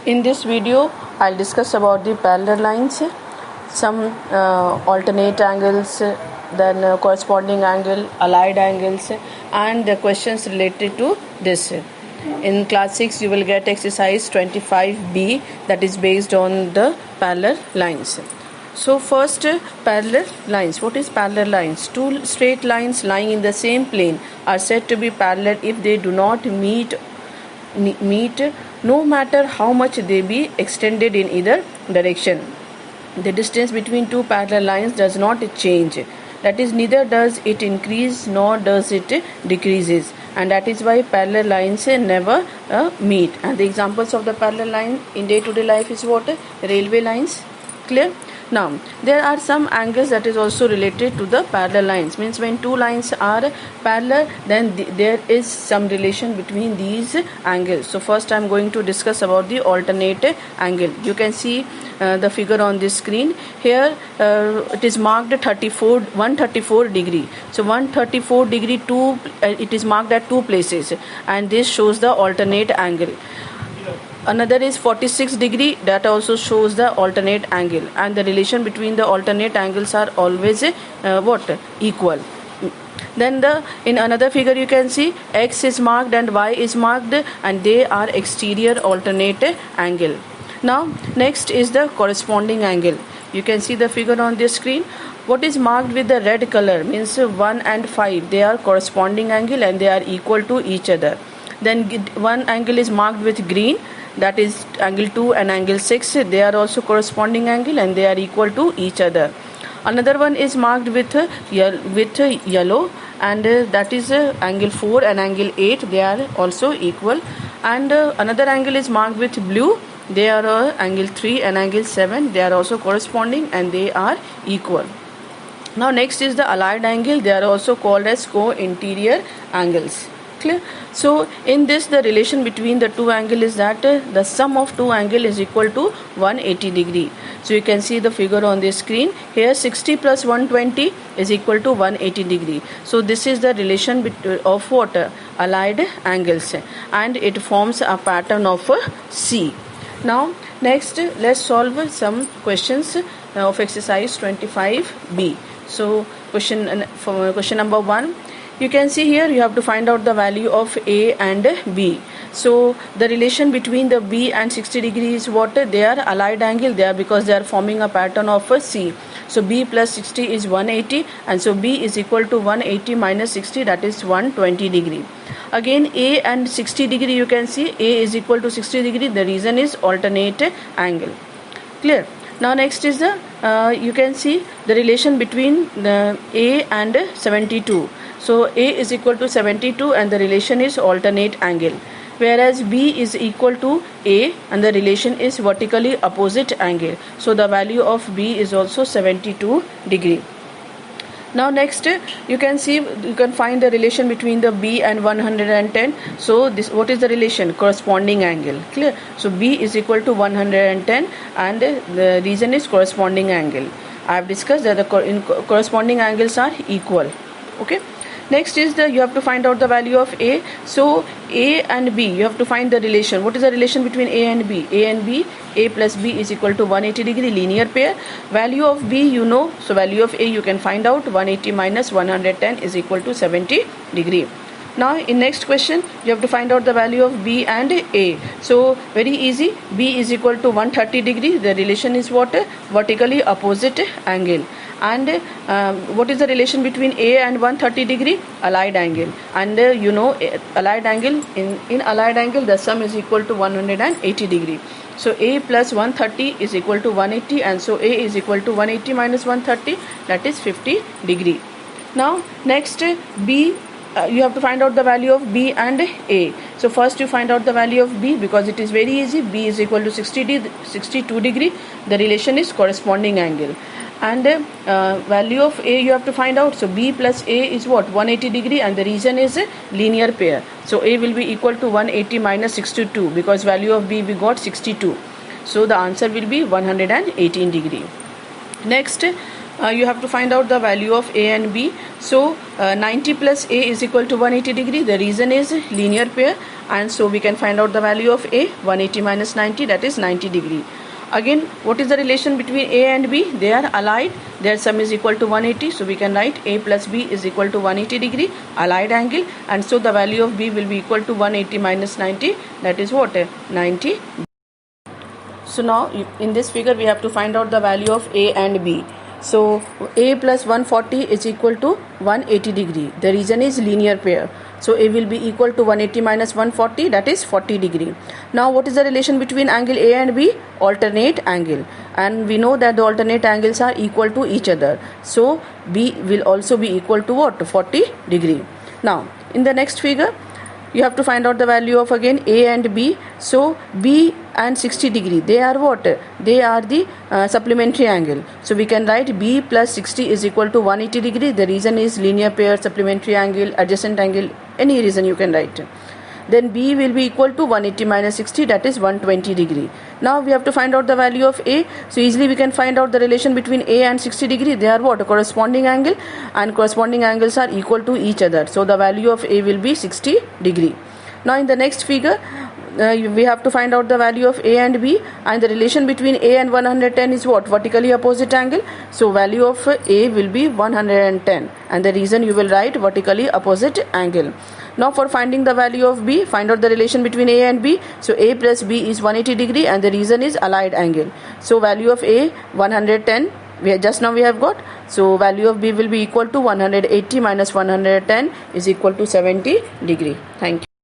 In this video, I'll discuss about the parallel lines, some alternate angles, then corresponding angle, allied angles, and the questions related to this. In class 6, you will get exercise 25B, that is based on the parallel lines. So first, parallel lines. What is parallel lines? Two straight lines lying in the same plane are said to be parallel if they do not meet no matter how much they be extended in either direction. The distance between two parallel lines does not change. That is, neither does it increase nor does it decreases, and that is why parallel lines never meet. And the examples of the parallel line in day-to-day life is what? Railway lines. Clear? Now, there are some angles that is also related to the parallel lines. Means when two lines are parallel, then there is some relation between these angles. So first I am going to discuss about the alternate angle. You can see the figure on this screen. Here it is marked 134 degree. So 134 degree it is marked at two places, and this shows the alternate angle. Another is 46 degree, that also shows the alternate angle, and the relation between the alternate angles are always equal. Then in another figure you can see X is marked and Y is marked, and they are exterior alternate angle. Now next is the corresponding angle. You can see the figure on this screen. What is marked with the red color means 1 and 5, they are corresponding angle and they are equal to each other. Then one angle is marked with green, that is angle 2 and angle 6, they are also corresponding angle and they are equal to each other. Another one is marked with yellow, and that is angle 4 and angle 8, they are also equal. And another angle is marked with blue, they are angle 3 and angle 7, they are also corresponding and they are equal. Now next is the allied angle, they are also called as co-interior angles. Clear? So in this, the relation between the two angles is that the sum of two angles is equal to 180 degree. So you can see the figure on the screen. Here 60 plus 120 is equal to 180 degree. So this is the relation of what? Allied angles, and it forms a pattern of C. Now next, let's solve some questions of exercise 25B. So question number 1. You can see here you have to find out the value of A and B. So the relation between the B and 60 degree is what? They are allied angle there because they are forming a pattern of a C. So B plus 60 is 180, and so B is equal to 180 minus 60, that is 120 degree. Again A and 60 degree, you can see A is equal to 60 degree. The reason is alternate angle. Clear? Now next is the you can see the relation between the A and 72. So A is equal to 72 and the relation is alternate angle, whereas B is equal to A and the relation is vertically opposite angle. So the value of B is also 72 degree. Now next you can find the relation between the B and 110. So this, what is the relation? Corresponding angle. Clear? So B is equal to 110 and the reason is corresponding angle. I have discussed that the corresponding angles are equal. Okay. Next is you have to find out the value of A. So A and B, you have to find the relation. What is the relation between A and B? A and B, A plus B is equal to 180 degree, linear pair. Value of B you know, so value of A you can find out. 180 minus 110 is equal to 70 degree. Now in next question you have to find out the value of B and A. So very easy, B is equal to 130 degree. The relation is what? Vertically opposite angle. And what is the relation between A and 130 degree? Allied angle. And you know allied angle, in allied angle the sum is equal to 180 degree. So A plus 130 is equal to 180, and so A is equal to 180 minus 130, that is 50 degree. Now next B, you have to find out the value of B and A. So first you find out the value of B because it is very easy. B is equal to 62 degree. The relation is corresponding angle. And value of A you have to find out. So B plus A is what? 180 degree, and the reason is a linear pair. So A will be equal to 180 minus 62 because value of B we got 62. So the answer will be 118 degree. Next you have to find out the value of A and B. So 90 plus A is equal to 180 degree. The reason is linear pair, and so we can find out the value of A. 180 minus 90, that is 90 degree. Again, what is the relation between A and B? They are allied. Their sum is equal to 180. So we can write A plus B is equal to 180 degree, allied angle, and so the value of B will be equal to 180 minus 90, that is what? 90. So now in this figure we have to find out the value of A and B. So A plus 140 is equal to 180 degree. The reason is linear pair. So A will be equal to 180 minus 140, that is 40 degree. Now what is the relation between angle A and B? Alternate angle. And we know that the alternate angles are equal to each other. So B will also be equal to what? 40 degree. Now in the next figure you have to find out the value of again A and B. So B and 60 degree, they are what? They are the supplementary angle. So we can write B plus 60 is equal to 180 degree. The reason is linear pair, supplementary angle, adjacent angle, any reason you can write. Then B will be equal to 180 minus 60, that is 120 degree. Now we have to find out the value of A. So easily we can find out the relation between A and 60 degree. They are what? A corresponding angle, and corresponding angles are equal to each other. So the value of A will be 60 degree. Now in the next figure we have to find out the value of A and B, and the relation between A and 110 is what? Vertically opposite angle. So value of A will be 110, and the reason you will write vertically opposite angle. Now for finding the value of B, find out the relation between A and B. So A plus B is 180 degree, and the reason is allied angle. So value of A 110, just now we have got. So value of B will be equal to 180 minus 110 is equal to 70 degree. Thank you.